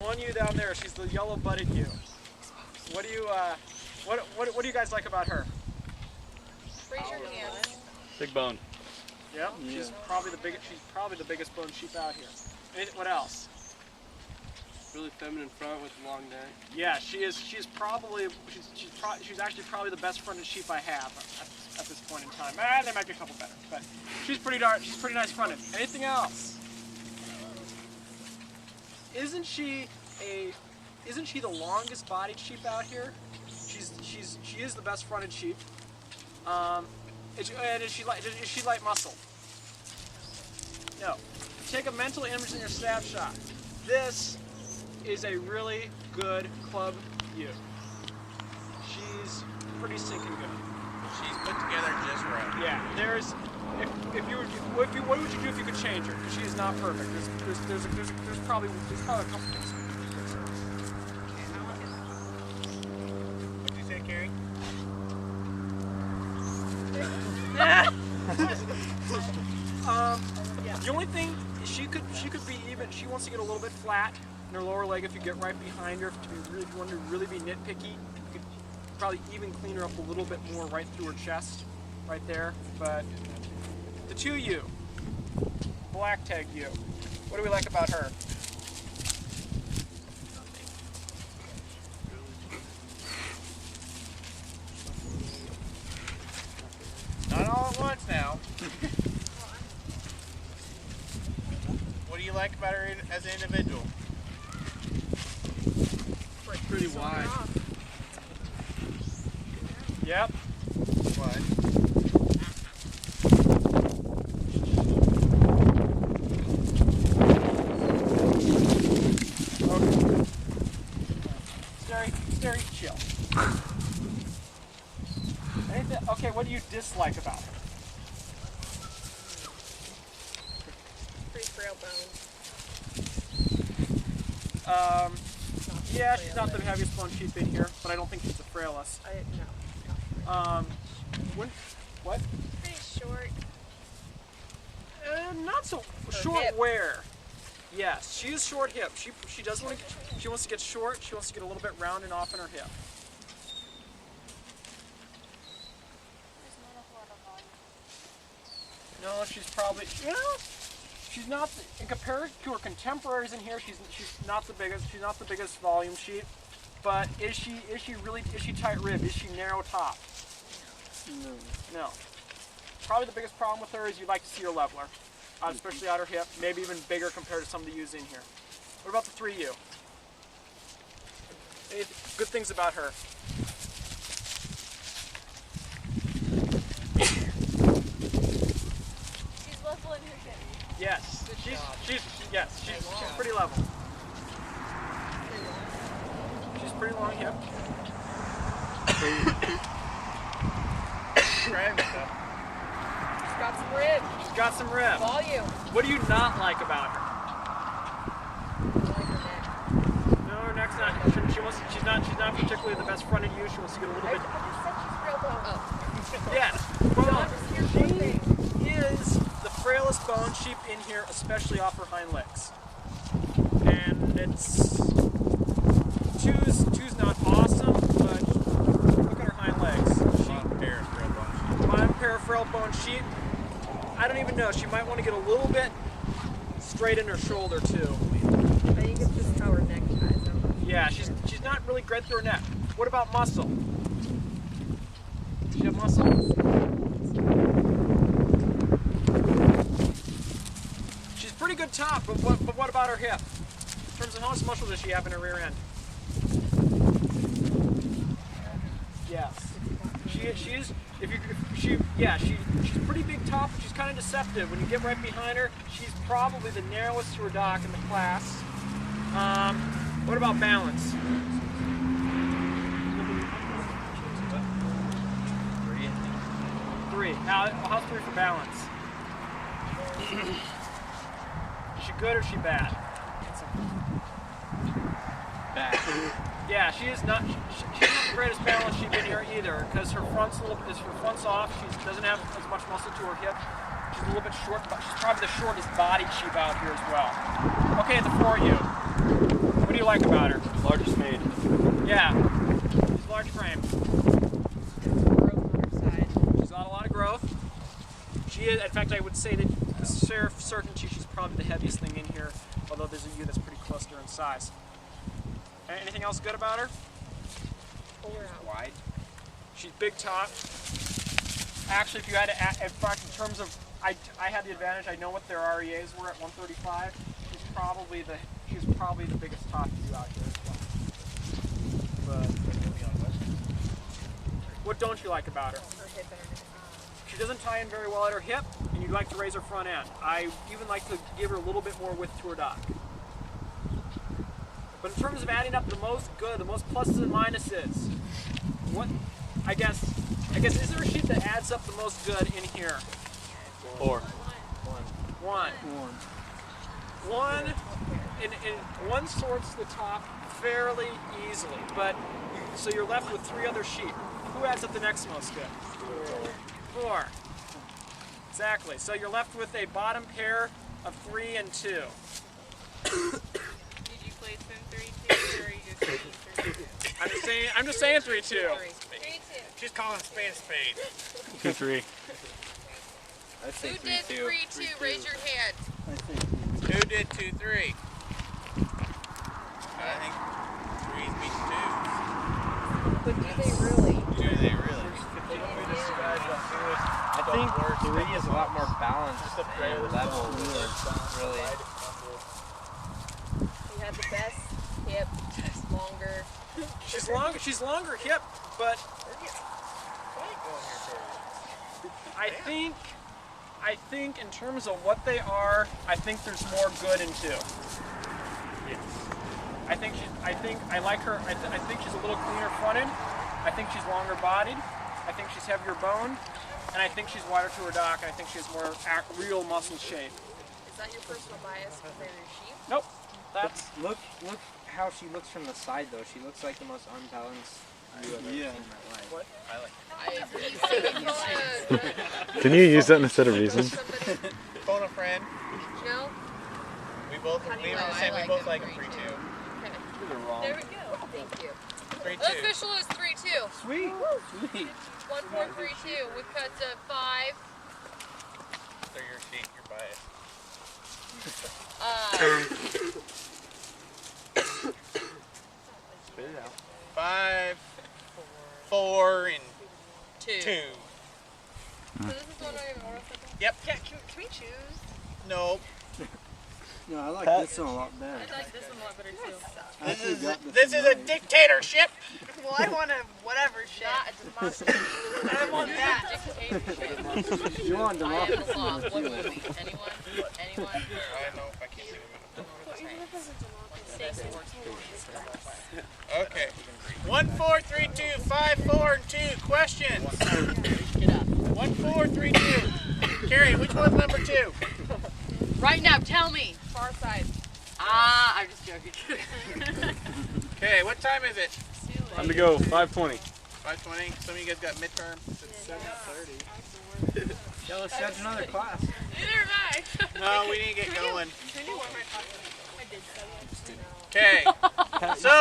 one ewe down there. She's the yellow-butted ewe. What do you what do you guys like about her? Raise your hands. Big bone. Yep, she's probably the biggest boned sheep out here. What else? Really feminine front with long neck. Yeah, she's actually probably the best fronted sheep I have at this point in time. There might be a couple better, but she's pretty nice fronted. Anything else? Isn't she the longest bodied sheep out here? She is the best fronted sheep. Is she light muscle? No. Take a mental image in your snapshot. This is a really good club ewe. She's pretty stinking good. She's put together just right. Yeah, what would you do if you could change her? Because she is not perfect. There's probably a couple things. What did you say, Carrie? The only thing she could be even. She wants to get a little bit flat in her lower leg. If you get right behind her, if you want to really be nitpicky, you could probably even clean her up a little bit more right through her chest, right there. But the 2U, black tag ewe. What do we like about her? Not all at once now. What do you like about her as an individual? Pretty wide. Yep. What? Very chill. Okay, what do you dislike about her? Pretty frail bone. Yeah, she's not the heaviest bone sheep in here, but I don't think she's the frailest. No. What? Pretty short. Not so short. Hip. Where? Yes, she is short hip. She does want to. She wants to get short. She wants to get a little bit round and off in her hip. No, she's probably. She's not. In comparison to her contemporaries in here, she's not the biggest. She's not the biggest volume sheep. But is she tight rib? Is she narrow top? No. Probably the biggest problem with her is you'd like to see her leveler, especially out her hip. Maybe even bigger compared to some of the ewes in here. What about the 3U? Any good things about her? She's level in her hip. Yes. She's pretty level. She's pretty long hip. She's got some rib. She's got some rib. Volume. What do you not like about her? I like her neck. No, her neck's not. She's not particularly the best fronted ewe. She wants to get a little bit. I just said she's frail bone. Oh. Yes. She is the frailest bone sheep in here, especially off her hind legs. And it's two's not awesome, but look at her hind legs. One pair of frail bone sheep. I don't even know. She might want to get a little bit straight in her shoulder too. I think it's just how her neck ties out. Yeah, she's not really great through her neck. What about muscle? Does she have muscle? She's pretty good top, but what about her hip? In terms of how much muscle does she have in her rear end? Yes. She's pretty big top, but she's kind of deceptive. When you get right behind her, she's probably the narrowest to her dock in the class. What about balance? 3. How's 3 for balance? Is she good or is she bad? Bad. Yeah, she's not the greatest balance sheep in here either, because her front's off. She doesn't have as much muscle to her hip. She's a little bit short, but she's probably the shortest bodied sheep out here as well. Okay, the 4U. What do do you like about her? Largest maid. Yeah, she's large frame. Growth on her side. She's got a lot of growth. She is, in fact, I would say that with certainty she's probably the heaviest thing in here, although there's a ewe that's pretty close to her in size. Anything else good about her? Pull her out. Wide. She's big top. Actually, if you had to, in fact, in terms of, I had the advantage. I know what their REAs were at 135. She's probably the biggest top you out here as well. But what don't you like about her? Her hip and her neck. She doesn't tie in very well at her hip, and you'd like to raise her front end. I even like to give her a little bit more width to her dock. But in terms of adding up the most good, the most pluses and minuses, what, I guess is there a sheep that adds up the most good in here? 4. One. And one sorts the top fairly easily, but so you're left with 3 other sheep. Who adds up the next most good? 4. Exactly. So you're left with a bottom pair of 3 and 2. Did you place them 3-2 or are you just saying 3-2? I'm just saying 3-2. 3-2. She's calling spade a spade. 2-3. I'd say Who did 3-2? Raise your hand. Who did 2-3? I think 3's beating 2. But do they really? Do they really? I think 3 is a lot more balanced and level. Really. You have the best hip, longer. She's longer hip, but I think in terms of what they are, I think there's more good in 2. Yes. I like her. I think she's a little cleaner fronted. I think she's longer bodied. I think she's heavier boned, and I think she's wider to her dock. And I think she has more real muscle shape. Is that your personal bias compared to your sheep? Nope. That's Look how she looks from the side though. She looks like the most unbalanced ewe I've ever seen in my life. what? I agree. Can you use that instead of reasons? Phone a friend. No? We both How do we you were the like same. it? We both I like like them it 3-2. Okay. There we go. Thank you. 3-2. Official is 3-2. Sweet. Sweet. 1, 4, 3, 2. We cut to 5. They're your sheep. Your bias. Spit it out. 5, 4, and 2. 2. So this is one way of order. Yep. Can we choose? Nope. No, I like this one a lot better. I like this one a lot better too. I actually got This is a one. dictatorship. Well, I want a whatever shit. Not a democracy. I want that. Dictatorship. You want I am the democracy? law. in What the movie? field. Anyone? Anyone? I know. I can't think of it. Okay. 1, 4, 3, 2, 5, 4, and 2. Questions. Get up. 1, 4, 3, 2. Carrie, which one's number 2? Right now, tell me. Far side. I'm just joking. Okay, what time is it? Time to go. 5:20. 5:20. Some of you guys got midterm. It's 7:30. Yeah, let's start another class. Neither am I. No, we need to get going. I did so. Okay. So.